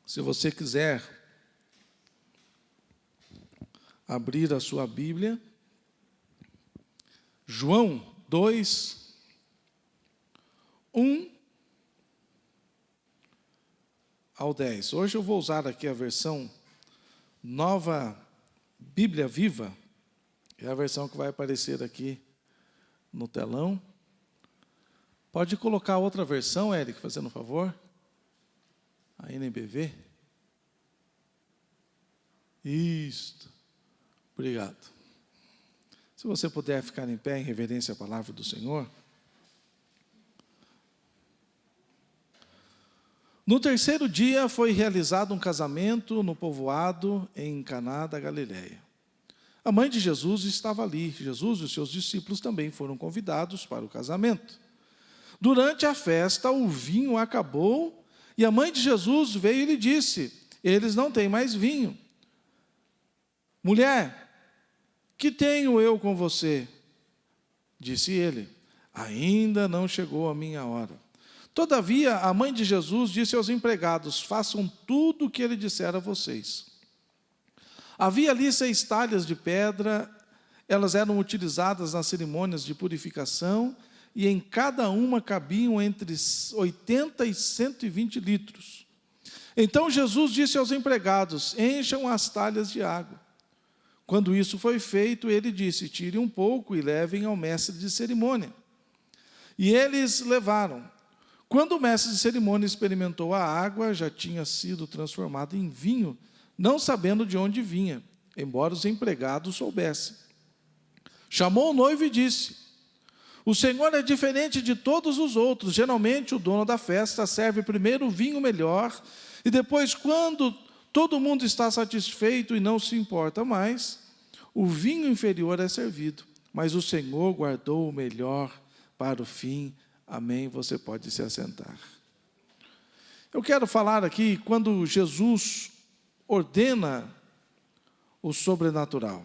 Se você quiser abrir a sua Bíblia, João 2, 1 ao 10. Hoje eu vou usar aqui a versão Nova Bíblia Viva, é a versão que vai aparecer aqui no telão. Pode colocar outra versão, Eric, fazendo um favor. A NBV. Isso. Obrigado. Se você puder ficar em pé em reverência à palavra do Senhor. No terceiro dia foi realizado um casamento no povoado em Caná da Galileia. A mãe de Jesus estava ali. Jesus e os seus discípulos também foram convidados para o casamento. Durante a festa, o vinho acabou e a mãe de Jesus veio e lhe disse: eles não têm mais vinho. Mulher, que tenho eu com você? Disse ele: ainda não chegou a minha hora. Todavia, a mãe de Jesus disse aos empregados: façam tudo o que ele disser a vocês. Havia ali 6 talhas de pedra, elas eram utilizadas nas cerimônias de purificação, e em cada uma cabiam entre 80 e 120 litros. Então Jesus disse aos empregados: encham as talhas de água. Quando isso foi feito, ele disse: tirem um pouco e levem ao mestre de cerimônia. E eles levaram. Quando o mestre de cerimônia experimentou a água, já tinha sido transformada em vinho, não sabendo de onde vinha, embora os empregados soubessem. Chamou o noivo e disse: o Senhor é diferente de todos os outros. Geralmente o dono da festa serve primeiro o vinho melhor, e depois, quando todo mundo está satisfeito e não se importa mais, o vinho inferior é servido. Mas o Senhor guardou o melhor para o fim. Amém. Você pode se assentar. Eu quero falar aqui quando Jesus ordena o sobrenatural.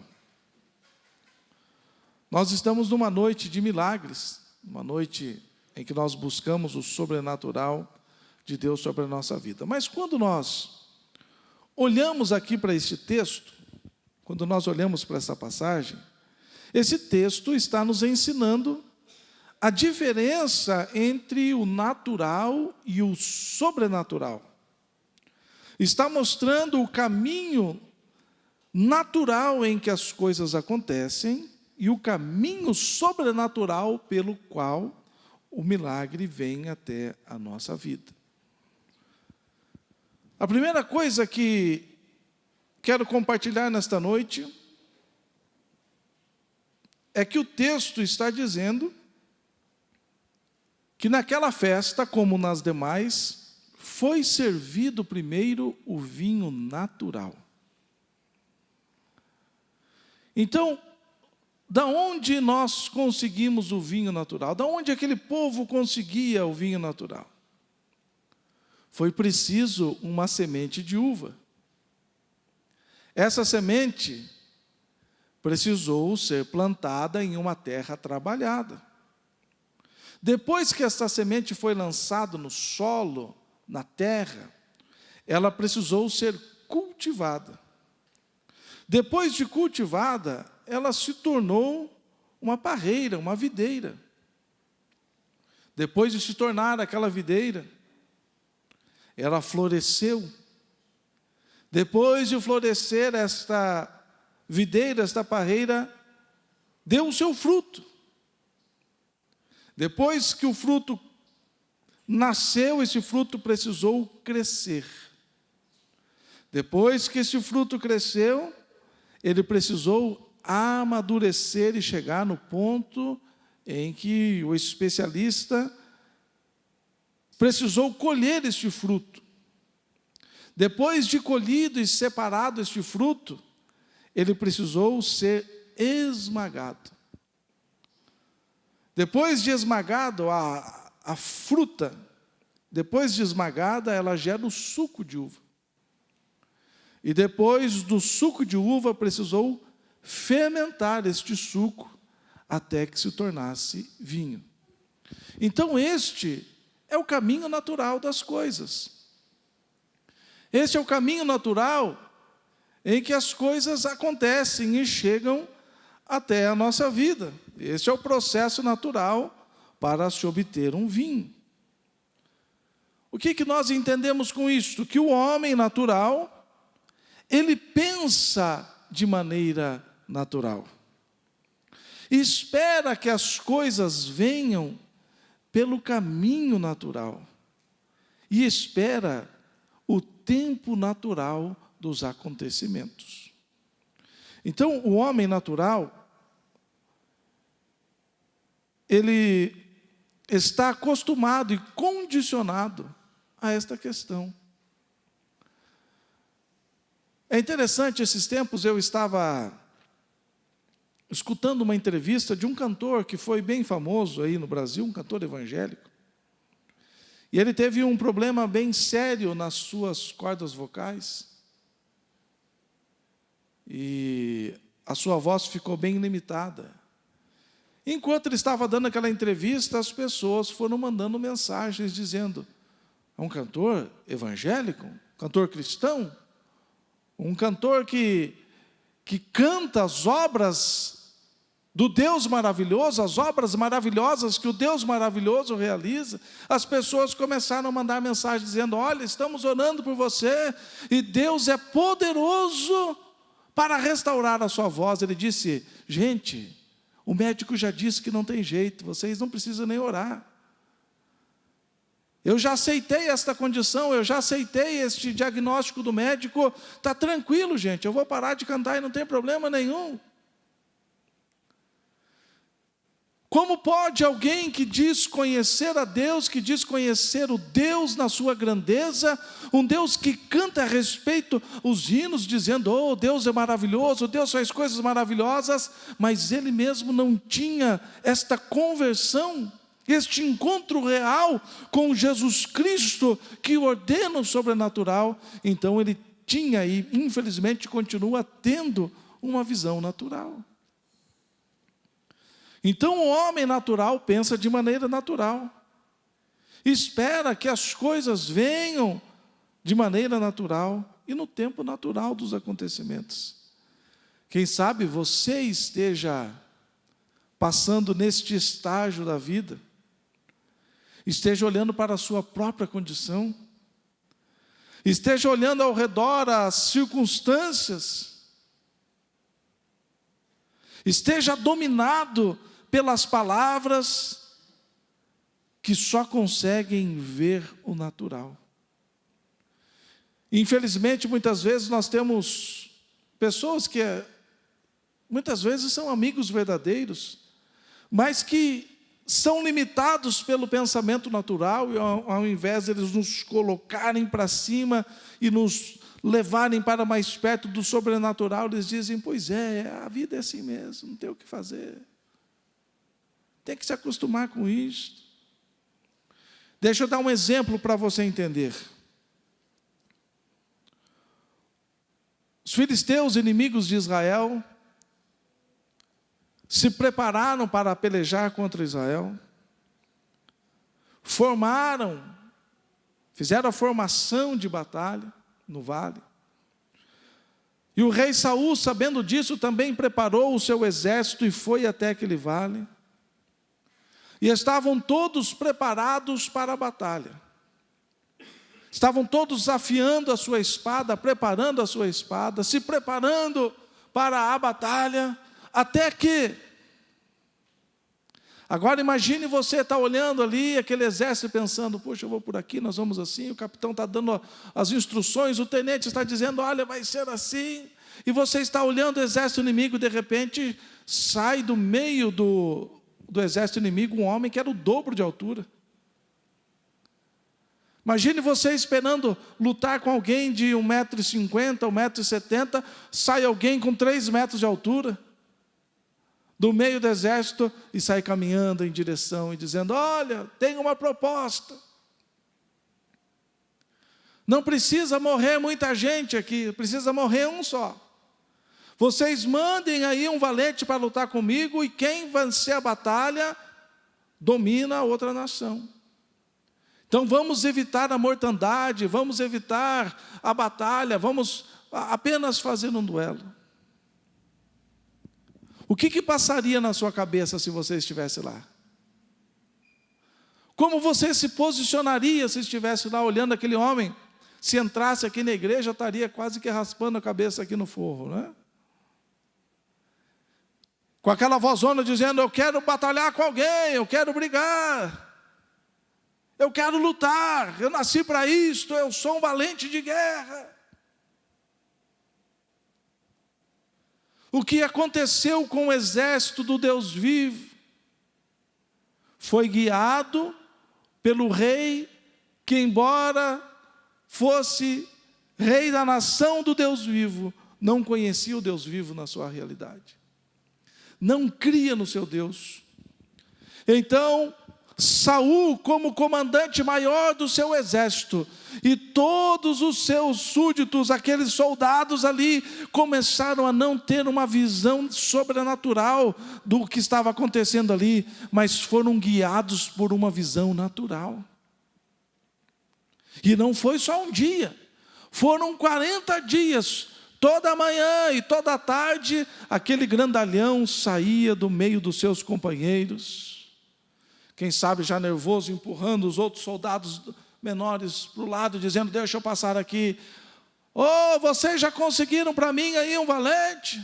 Nós estamos numa noite de milagres, uma noite em que nós buscamos o sobrenatural de Deus sobre a nossa vida. Mas quando nós olhamos aqui para este texto, quando nós olhamos para essa passagem, esse texto está nos ensinando a diferença entre o natural e o sobrenatural. Está mostrando o caminho natural em que as coisas acontecem e o caminho sobrenatural pelo qual o milagre vem até a nossa vida. A primeira coisa que quero compartilhar nesta noite é que o texto está dizendo que naquela festa, como nas demais, foi servido primeiro o vinho natural. Então, da onde nós conseguimos o vinho natural? Da onde aquele povo conseguia o vinho natural? Foi preciso uma semente de uva. Essa semente precisou ser plantada em uma terra trabalhada. Depois que essa semente foi lançada no solo, na terra, ela precisou ser cultivada. Depois de cultivada, ela se tornou uma parreira, uma videira. Depois de se tornar aquela videira, ela floresceu. Depois de florescer esta videira, esta parreira, deu o seu fruto. Depois que o fruto nasceu, esse fruto precisou crescer. Depois que esse fruto cresceu, ele precisou amadurecer e chegar no ponto em que o especialista precisou colher este fruto. Depois de colhido e separado este fruto, ele precisou ser esmagado. Depois de esmagado, a fruta, depois de esmagada, ela gera o suco de uva. E depois do suco de uva, precisou fermentar este suco até que se tornasse vinho. Então este é o caminho natural das coisas. Esse é o caminho natural em que as coisas acontecem e chegam até a nossa vida. Esse é o processo natural para se obter um vinho. O que nós entendemos com isto? Que o homem natural, ele pensa de maneira natural. E espera que as coisas venham pelo caminho natural. E espera o tempo natural dos acontecimentos. Então, o homem natural, ele está acostumado e condicionado a esta questão. É interessante, esses tempos eu estava escutando uma entrevista de um cantor que foi bem famoso aí no Brasil, um cantor evangélico. E ele teve um problema bem sério nas suas cordas vocais. E a sua voz ficou bem limitada. Enquanto ele estava dando aquela entrevista, as pessoas foram mandando mensagens dizendo: é um cantor evangélico, um cantor cristão, um cantor que canta as obras do Deus maravilhoso, as obras maravilhosas que o Deus maravilhoso realiza. As pessoas começaram a mandar mensagem dizendo: olha, estamos orando por você, e Deus é poderoso para restaurar a sua voz. Ele disse: gente, o médico já disse que não tem jeito, vocês não precisam nem orar. Eu já aceitei esta condição, eu já aceitei este diagnóstico do médico, está tranquilo, gente, eu vou parar de cantar e não tem problema nenhum. Como pode alguém que diz conhecer a Deus, que diz conhecer o Deus na sua grandeza, um Deus que canta a respeito os hinos, dizendo: oh, Deus é maravilhoso, Deus faz coisas maravilhosas, mas ele mesmo não tinha esta conversão, este encontro real com Jesus Cristo, que ordena o sobrenatural. Então ele tinha e infelizmente continua tendo uma visão natural. Então o homem natural pensa de maneira natural, espera que as coisas venham de maneira natural e no tempo natural dos acontecimentos. Quem sabe você esteja passando neste estágio da vida, esteja olhando para a sua própria condição, esteja olhando ao redor as circunstâncias, esteja dominado pelas palavras que só conseguem ver o natural. Infelizmente, muitas vezes nós temos pessoas que muitas vezes são amigos verdadeiros, mas que são limitados pelo pensamento natural, e ao invés de eles nos colocarem para cima e nos levarem para mais perto do sobrenatural, eles dizem: pois é, a vida é assim mesmo, não tem o que fazer. Tem que se acostumar com isso. Deixa eu dar um exemplo para você entender. Os filisteus, inimigos de Israel, se prepararam para pelejar contra Israel, fizeram a formação de batalha no vale. E o rei Saul, sabendo disso, também preparou o seu exército e foi até aquele vale. E estavam todos preparados para a batalha. Estavam todos afiando a sua espada, preparando a sua espada, se preparando para a batalha, até que... Agora imagine você estar olhando ali, aquele exército, pensando: puxa, eu vou por aqui, nós vamos assim, o capitão está dando as instruções, o tenente está dizendo: olha, vai ser assim, e você está olhando o exército inimigo, de repente sai do meio do exército inimigo um homem que era o dobro de altura. Imagine você esperando lutar com alguém de 1,50 m, 1,70 m, sai alguém com 3 metros de altura, do meio do exército, e sai caminhando em direção e dizendo: olha, tem uma proposta. Não precisa morrer muita gente aqui, precisa morrer um só. Vocês mandem aí um valente para lutar comigo, e quem vencer a batalha, domina a outra nação. Então vamos evitar a mortandade, vamos evitar a batalha, vamos apenas fazer um duelo. O que passaria na sua cabeça se você estivesse lá? Como você se posicionaria se estivesse lá olhando aquele homem? Se entrasse aqui na igreja, estaria quase que raspando a cabeça aqui no forro, né? Com aquela vozona dizendo: eu quero batalhar com alguém, eu quero brigar, eu quero lutar, eu nasci para isto, eu sou um valente de guerra. O que aconteceu com o exército do Deus vivo foi guiado pelo rei que, embora fosse rei da nação do Deus vivo, não conhecia o Deus vivo na sua realidade, não cria no seu Deus. Então Saul, como comandante maior do seu exército, e todos os seus súditos, aqueles soldados ali, começaram a não ter uma visão sobrenatural do que estava acontecendo ali, mas foram guiados por uma visão natural. E não foi só um dia, foram 40 dias, toda manhã e toda tarde, aquele grandalhão saía do meio dos seus companheiros, quem sabe já nervoso, empurrando os outros soldados menores para o lado, dizendo: deixa eu passar aqui. Oh, vocês já conseguiram para mim aí um valente?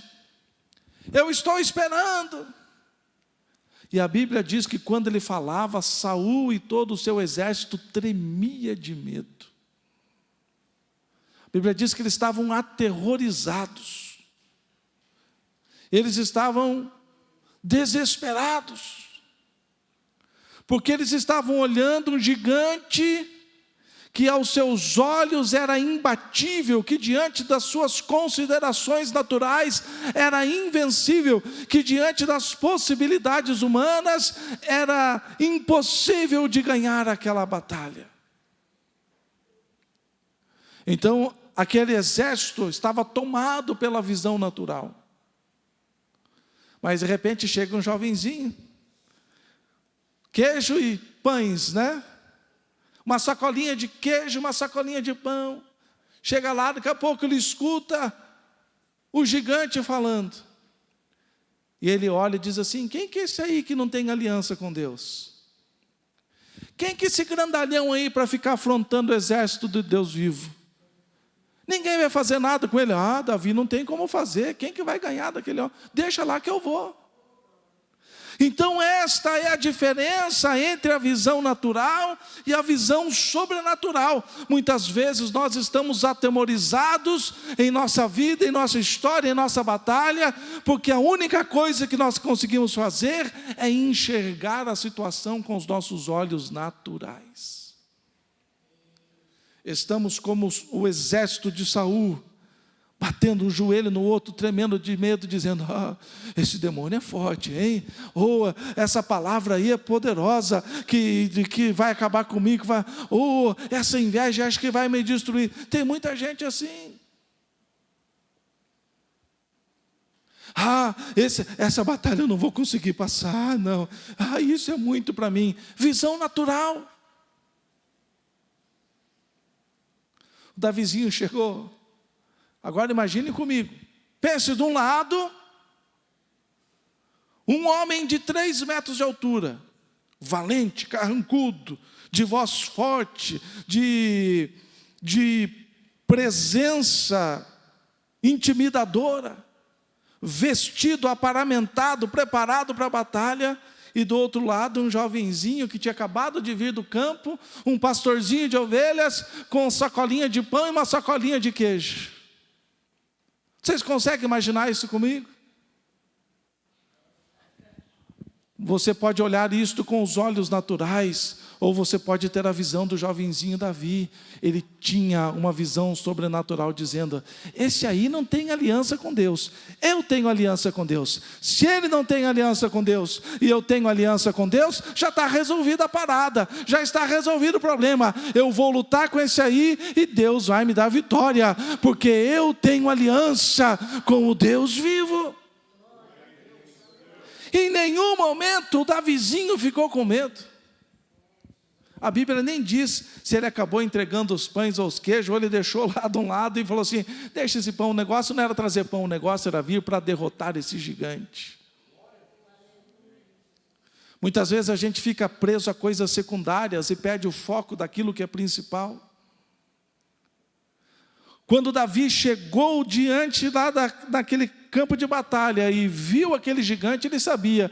Eu estou esperando. E a Bíblia diz que quando ele falava, Saul e todo o seu exército tremia de medo. A Bíblia diz que eles estavam aterrorizados. Eles estavam desesperados. Porque eles estavam olhando um gigante que aos seus olhos era imbatível, que diante das suas considerações naturais era invencível, que diante das possibilidades humanas era impossível de ganhar aquela batalha. Então, aquele exército estava tomado pela visão natural. Mas de repente chega um jovenzinho, queijo e pães, né? Uma sacolinha de queijo, uma sacolinha de pão. Chega lá, daqui a pouco ele escuta o gigante falando. E ele olha e diz assim: quem que é esse aí que não tem aliança com Deus? Quem que é esse grandalhão aí para ficar afrontando o exército de Deus vivo? Ninguém vai fazer nada com ele. Ah, Davi não tem como fazer. Quem que vai ganhar daquele homem? Deixa lá que eu vou. Então esta é a diferença entre a visão natural e a visão sobrenatural. Muitas vezes nós estamos atemorizados em nossa vida, em nossa história, em nossa batalha, porque a única coisa que nós conseguimos fazer é enxergar a situação com os nossos olhos naturais. Estamos como o exército de Saul, batendo um joelho no outro, tremendo de medo, dizendo: ah, esse demônio é forte, hein? Ou essa palavra aí é poderosa, que vai acabar comigo, ou essa inveja acho que vai me destruir. Tem muita gente assim. Ah, essa batalha eu não vou conseguir passar, não. Ah, isso é muito para mim. Visão natural. O Davizinho chegou. Agora imagine comigo, pense de um lado, um homem de 3 metros de altura, valente, carrancudo, de voz forte, de presença intimidadora, vestido, aparamentado, preparado para a batalha, e do outro lado um jovenzinho que tinha acabado de vir do campo, um pastorzinho de ovelhas, com uma sacolinha de pão e uma sacolinha de queijo. Vocês conseguem imaginar isso comigo? Você pode olhar isto com os olhos naturais, ou você pode ter a visão do jovenzinho Davi. Ele tinha uma visão sobrenatural dizendo: esse aí não tem aliança com Deus, eu tenho aliança com Deus. Se ele não tem aliança com Deus e eu tenho aliança com Deus, já está resolvida a parada, já está resolvido o problema. Eu vou lutar com esse aí e Deus vai me dar vitória, porque eu tenho aliança com o Deus vivo. Em nenhum momento o Davizinho ficou com medo. A Bíblia nem diz se ele acabou entregando os pães ou os queijos, ou ele deixou lá de um lado e falou assim, deixa esse pão, o negócio não era trazer pão, o negócio era vir para derrotar esse gigante. Muitas vezes a gente fica preso a coisas secundárias e perde o foco daquilo que é principal. Quando Davi chegou diante lá daquele campo de batalha e viu aquele gigante, ele sabia,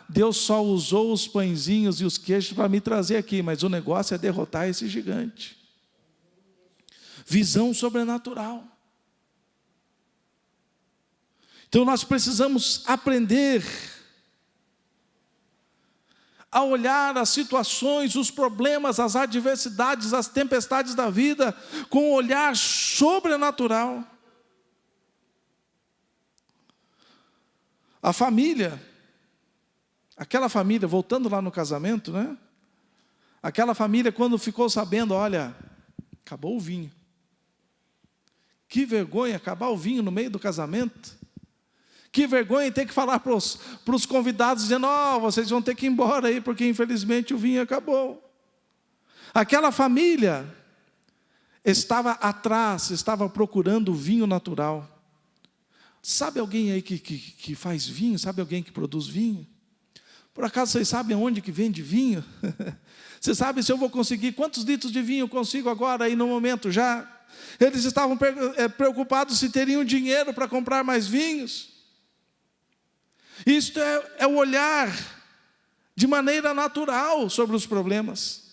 Deus só usou os pãezinhos e os queijos para me trazer aqui, mas o negócio é derrotar esse gigante. Visão sobrenatural. Então nós precisamos aprender a olhar as situações, os problemas, as adversidades, as tempestades da vida, com um olhar sobrenatural. A família, aquela família, voltando lá no casamento, né? Aquela família, quando ficou sabendo, olha, acabou o vinho. Que vergonha acabar o vinho no meio do casamento. Que vergonha ter que falar para os convidados, dizendo, vocês vão ter que ir embora aí, porque infelizmente o vinho acabou. Aquela família estava atrás, estava procurando o vinho natural. Sabe alguém aí que faz vinho? Sabe alguém que produz vinho? Por acaso vocês sabem onde que vende vinho? Você sabe se eu vou conseguir, quantos litros de vinho eu consigo agora aí no momento já? Eles estavam preocupados se teriam dinheiro para comprar mais vinhos. Isto é o olhar de maneira natural sobre os problemas.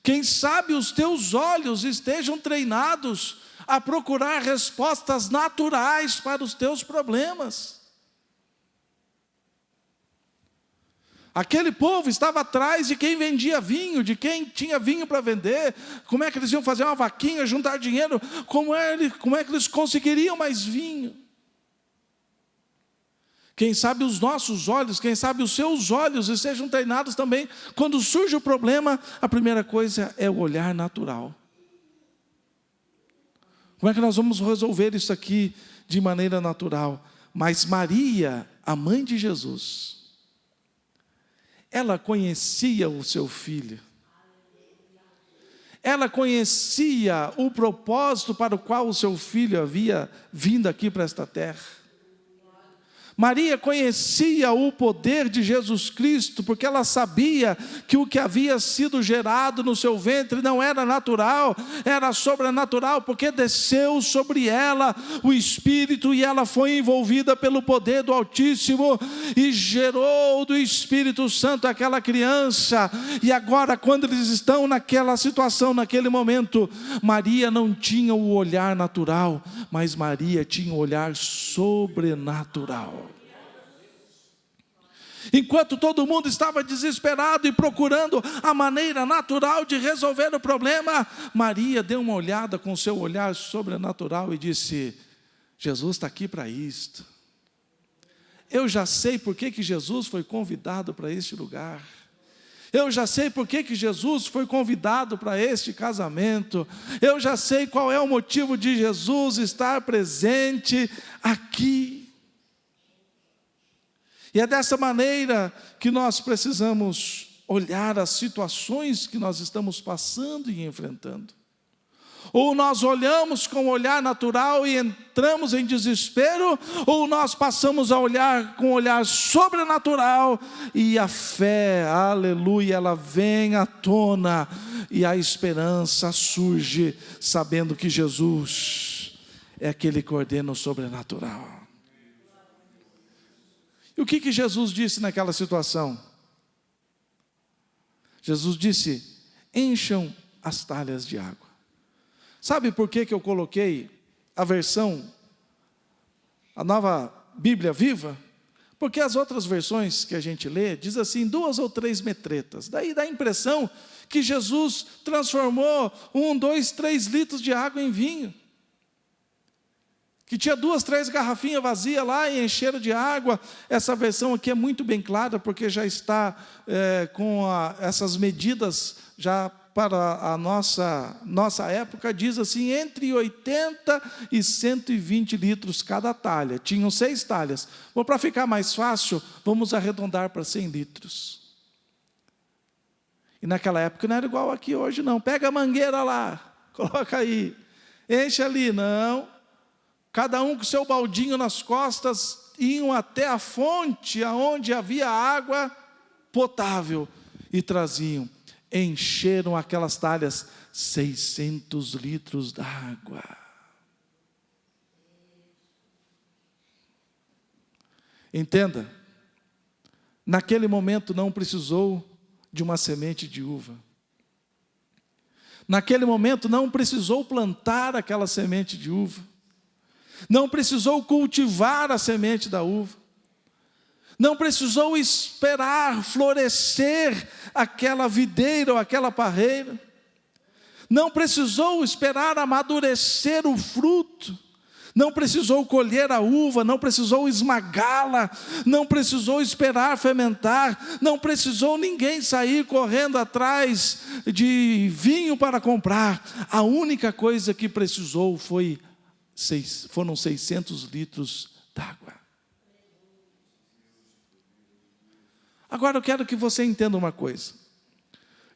Quem sabe os teus olhos estejam treinados a procurar respostas naturais para os teus problemas. Aquele povo estava atrás de quem vendia vinho, de quem tinha vinho para vender. Como é que eles iam fazer uma vaquinha, juntar dinheiro? Como é que eles conseguiriam mais vinho? Quem sabe os nossos olhos, quem sabe os seus olhos estejam treinados também. Quando surge o problema, a primeira coisa é o olhar natural. Como é que nós vamos resolver isso aqui de maneira natural? Mas Maria, a mãe de Jesus, ela conhecia o seu filho. Ela conhecia o propósito para o qual o seu filho havia vindo aqui para esta terra. Maria conhecia o poder de Jesus Cristo, porque ela sabia que o que havia sido gerado no seu ventre não era natural, era sobrenatural, porque desceu sobre ela o Espírito e ela foi envolvida pelo poder do Altíssimo e gerou do Espírito Santo aquela criança. E agora, quando eles estão naquela situação, naquele momento, Maria não tinha o olhar natural, mas Maria tinha o olhar sobrenatural. Enquanto todo mundo estava desesperado e procurando a maneira natural de resolver o problema, Maria deu uma olhada com seu olhar sobrenatural e disse, Jesus está aqui para isto. Eu já sei por que Jesus foi convidado para este lugar. Eu já sei por que Jesus foi convidado para este casamento. Eu já sei qual é o motivo de Jesus estar presente aqui. E é dessa maneira que nós precisamos olhar as situações que nós estamos passando e enfrentando. Ou nós olhamos com o olhar natural e entramos em desespero, ou nós passamos a olhar com o olhar sobrenatural e a fé, aleluia, ela vem à tona e a esperança surge, sabendo que Jesus é aquele que ordena o sobrenatural. E o que Jesus disse naquela situação? Jesus disse, encham as talhas de água. Sabe por que eu coloquei a versão, a Nova Bíblia Viva? Porque as outras versões que a gente lê, diz assim, 2 ou 3 metretas. Daí dá a impressão que Jesus transformou 1, 2, 3 litros de água em vinho. Que tinha 2, 3 garrafinhas vazias lá e encheram de água. Essa versão aqui é muito bem clara, porque já está com essas medidas já para a nossa época, diz assim, entre 80 e 120 litros cada talha. Tinham 6 talhas. Bom, para ficar mais fácil, vamos arredondar para 100 litros. E naquela época não era igual aqui hoje, não. Pega a mangueira lá, coloca aí, enche ali. Não. Cada um com seu baldinho nas costas, iam até a fonte, onde havia água potável, e traziam. Encheram aquelas talhas, 600 litros d'água. Entenda, naquele momento não precisou de uma semente de uva. Naquele momento não precisou plantar aquela semente de uva. Não precisou cultivar a semente da uva. Não precisou esperar florescer aquela videira ou aquela parreira. Não precisou esperar amadurecer o fruto. Não precisou colher a uva, não precisou esmagá-la, não precisou esperar fermentar, não precisou ninguém sair correndo atrás de vinho para comprar. A única coisa que precisou foram 600 litros d'água. Agora eu quero que você entenda uma coisa.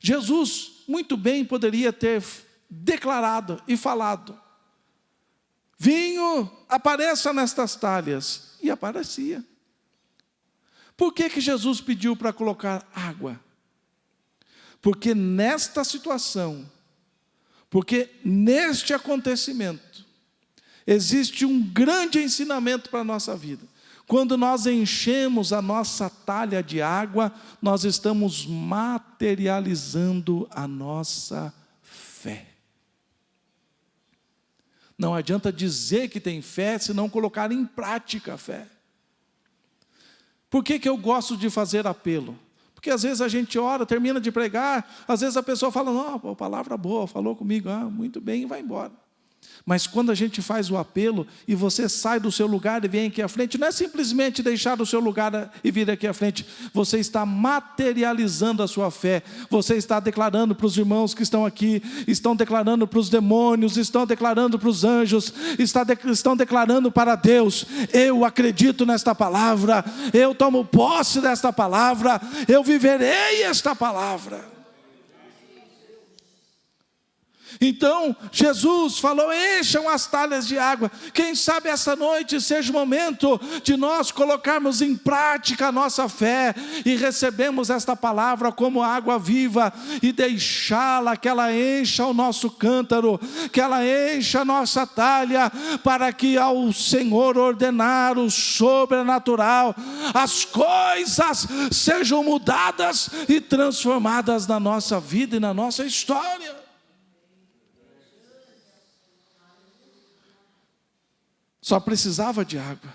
Jesus muito bem poderia ter declarado e falado: vinho, apareça nestas talhas. E aparecia. Por que Jesus pediu para colocar água? Porque nesta situação, porque neste acontecimento, existe um grande ensinamento para a nossa vida. Quando nós enchemos a nossa talha de água, nós estamos materializando a nossa fé. Não adianta dizer que tem fé se não colocar em prática a fé. Por que eu gosto de fazer apelo? Porque às vezes a gente ora, termina de pregar, às vezes a pessoa fala: não, palavra boa, falou comigo, muito bem, e vai embora. Mas quando a gente faz o apelo e você sai do seu lugar e vem aqui à frente, não é simplesmente deixar o seu lugar e vir aqui à frente. Você está materializando a sua fé. Você está declarando para os irmãos que estão aqui, estão declarando para os demônios, estão declarando para os anjos, estão declarando para Deus: eu acredito nesta palavra, eu tomo posse desta palavra, eu viverei esta palavra. Então, Jesus falou: encham as talhas de água. Quem sabe essa noite seja o momento de nós colocarmos em prática a nossa fé e recebemos esta palavra como água viva e deixá-la, que ela encha o nosso cântaro, que ela encha a nossa talha, para que ao Senhor ordenar o sobrenatural, as coisas sejam mudadas e transformadas na nossa vida e na nossa história. Só precisava de água.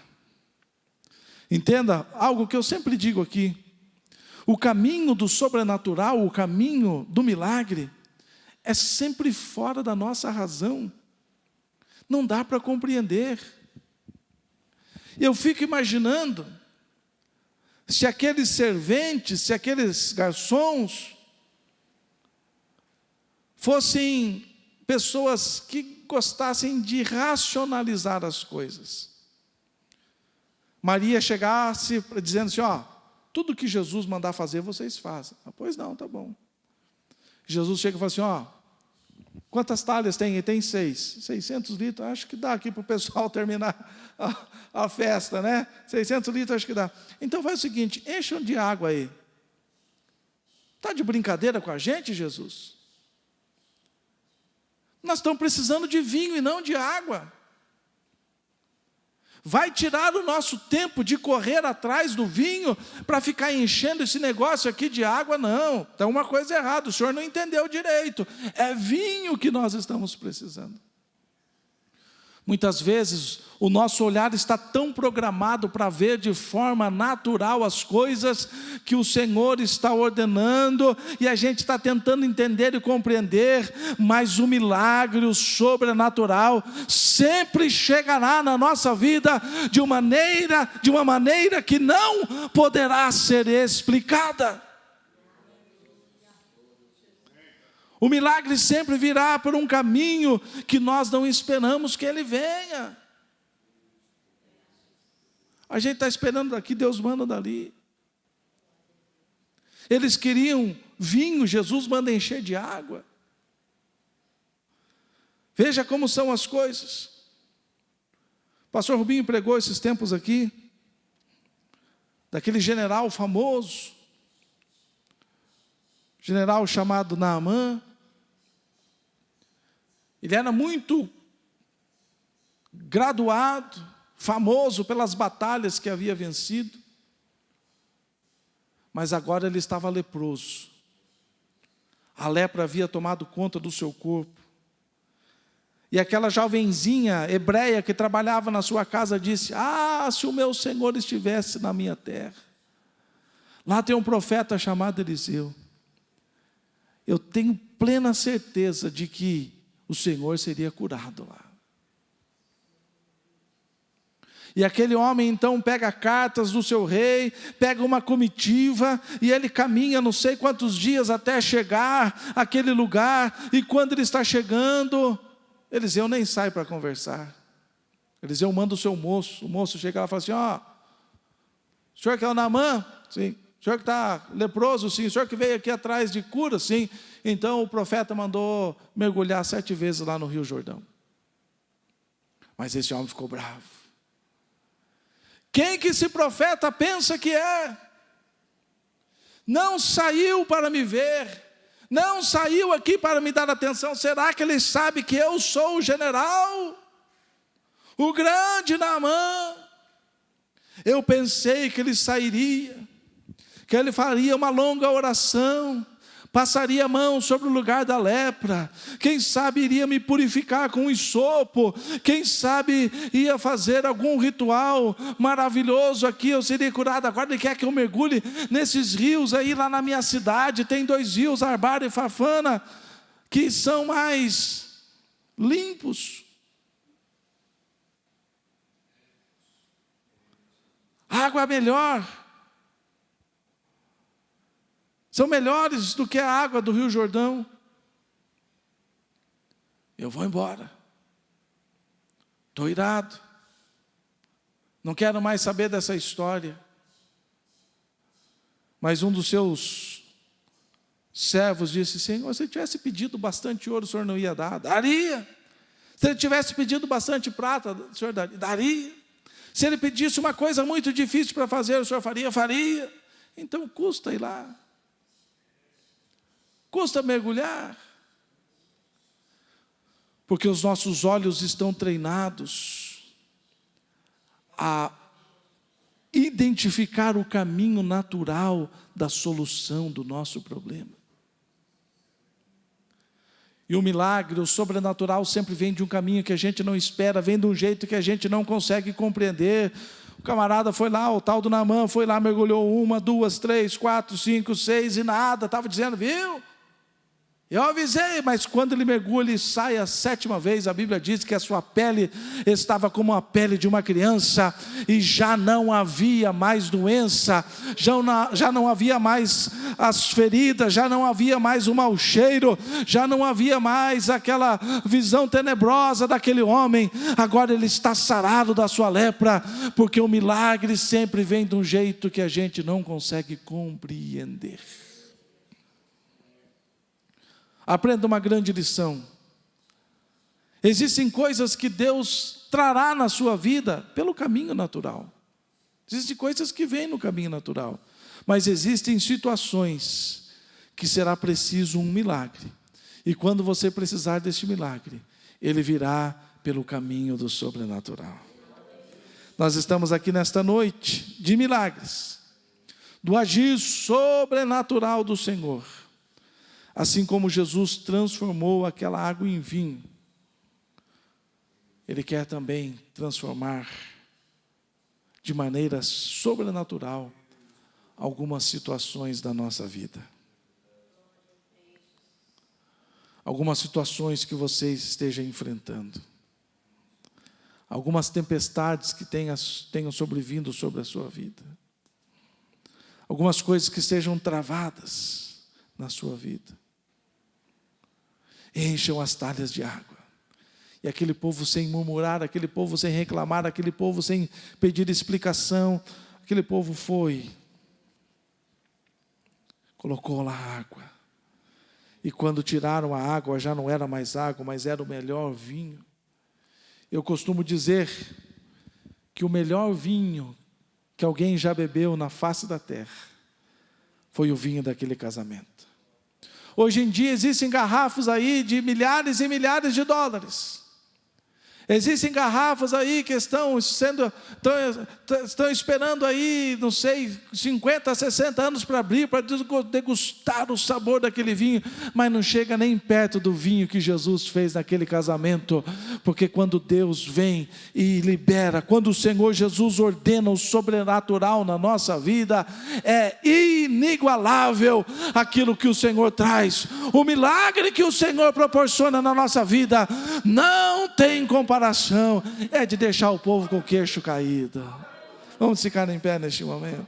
Entenda algo que eu sempre digo aqui: o caminho do sobrenatural, o caminho do milagre, é sempre fora da nossa razão. Não dá para compreender. Eu fico imaginando, se aqueles serventes, se aqueles garçons fossem pessoas que gostassem de racionalizar as coisas. Maria chegasse dizendo assim: tudo que Jesus mandar fazer, vocês fazem. Pois não, tá bom. Jesus chega e fala assim: quantas talhas tem? Tem 600 litros, acho que dá aqui para o pessoal terminar a festa, né? 600 litros acho que dá. Então faz o seguinte: encham de água aí. Está de brincadeira com a gente, Jesus? Nós estamos precisando de vinho e não de água. Vai tirar o nosso tempo de correr atrás do vinho para ficar enchendo esse negócio aqui de água? Não, tem uma coisa errada, o senhor não entendeu direito. É vinho que nós estamos precisando. Muitas vezes o nosso olhar está tão programado para ver de forma natural as coisas que o Senhor está ordenando, e a gente está tentando entender e compreender, mas o milagre, o sobrenatural, sempre chegará na nossa vida de uma maneira que não poderá ser explicada. O milagre sempre virá por um caminho que nós não esperamos que ele venha. A gente está esperando daqui, Deus manda dali. Eles queriam vinho, Jesus manda encher de água. Veja como são as coisas. O pastor Rubinho pregou esses tempos aqui, daquele general famoso, general chamado Naamã. Ele era muito graduado, famoso pelas batalhas que havia vencido, mas agora ele estava leproso. A lepra havia tomado conta do seu corpo. E aquela jovenzinha hebreia que trabalhava na sua casa disse: se o meu Senhor estivesse na minha terra. Lá tem um profeta chamado Eliseu. Eu tenho plena certeza de que o Senhor seria curado lá. E aquele homem então pega cartas do seu rei, pega uma comitiva, e ele caminha não sei quantos dias até chegar àquele lugar, e quando ele está chegando, Eliseu nem sai para conversar. Eliseu manda o seu moço, o moço chega lá e fala assim: o senhor que é o Naamã? Sim. O senhor que está leproso? Sim. O senhor que veio aqui atrás de cura? Sim. Então o profeta mandou mergulhar 7 vezes lá no Rio Jordão. Mas esse homem ficou bravo. Quem que esse profeta pensa que é? Não saiu para me ver, não saiu aqui para me dar atenção. Será que ele sabe que eu sou o general? O grande Naamã? Eu pensei que ele sairia, que ele faria uma longa oração, passaria a mão sobre o lugar da lepra, quem sabe iria me purificar com um hisopo, quem sabe ia fazer algum ritual maravilhoso aqui, eu seria curado. Agora ele quer que eu mergulhe nesses rios aí lá na minha cidade. Tem 2 rios, Arbara e Fafana, que são mais limpos, água melhor, são melhores do que a água do Rio Jordão. Eu vou embora, estou irado, não quero mais saber dessa história. Mas um dos seus servos disse: Senhor, se ele tivesse pedido bastante ouro, o Senhor não ia dar? Daria. Se ele tivesse pedido bastante prata, o Senhor daria. Se ele pedisse uma coisa muito difícil para fazer, o Senhor faria? Faria. Então custa ir lá, custa mergulhar, porque os nossos olhos estão treinados a identificar o caminho natural da solução do nosso problema. E o milagre, o sobrenatural sempre vem de um caminho que a gente não espera, vem de um jeito que a gente não consegue compreender. O camarada foi lá, o tal do Naamã foi lá, mergulhou 1, 2, 3, 4, 5, 6 e nada, estava dizendo: viu? Eu avisei, mas quando ele mergulha e sai a 7ª vez, a Bíblia diz que a sua pele estava como a pele de uma criança, e já não havia mais doença, já não havia mais as feridas, já não havia mais o mau cheiro, já não havia mais aquela visão tenebrosa daquele homem. Agora ele está sarado da sua lepra, porque o milagre sempre vem de um jeito que a gente não consegue compreender. Aprenda uma grande lição. Existem coisas que Deus trará na sua vida pelo caminho natural. Existem coisas que vêm no caminho natural. Mas existem situações que será preciso um milagre. E quando você precisar deste milagre, ele virá pelo caminho do sobrenatural. Nós estamos aqui nesta noite de milagres, do agir sobrenatural do Senhor. Assim como Jesus transformou aquela água em vinho, Ele quer também transformar de maneira sobrenatural algumas situações da nossa vida. Algumas situações que você esteja enfrentando. Algumas tempestades que tenham sobrevindo sobre a sua vida. Algumas coisas que estejam travadas na sua vida. Encham as talhas de água. E aquele povo sem murmurar, aquele povo sem reclamar, aquele povo sem pedir explicação, aquele povo foi colocou lá água. E quando tiraram a água, já não era mais água, mas era o melhor vinho. Eu costumo dizer que o melhor vinho que alguém já bebeu na face da terra foi o vinho daquele casamento. Hoje em dia existem garrafas aí de milhares e milhares de dólares. Existem garrafas aí que estão esperando aí, não sei, 50, 60 anos para abrir, para degustar o sabor daquele vinho, mas não chega nem perto do vinho que Jesus fez naquele casamento, porque quando Deus vem e libera, quando o Senhor Jesus ordena o sobrenatural na nossa vida, é inigualável aquilo que o Senhor traz, o milagre que o Senhor proporciona na nossa vida, não tem comparação. É de deixar o povo com o queixo caído. Vamos ficar em pé neste momento.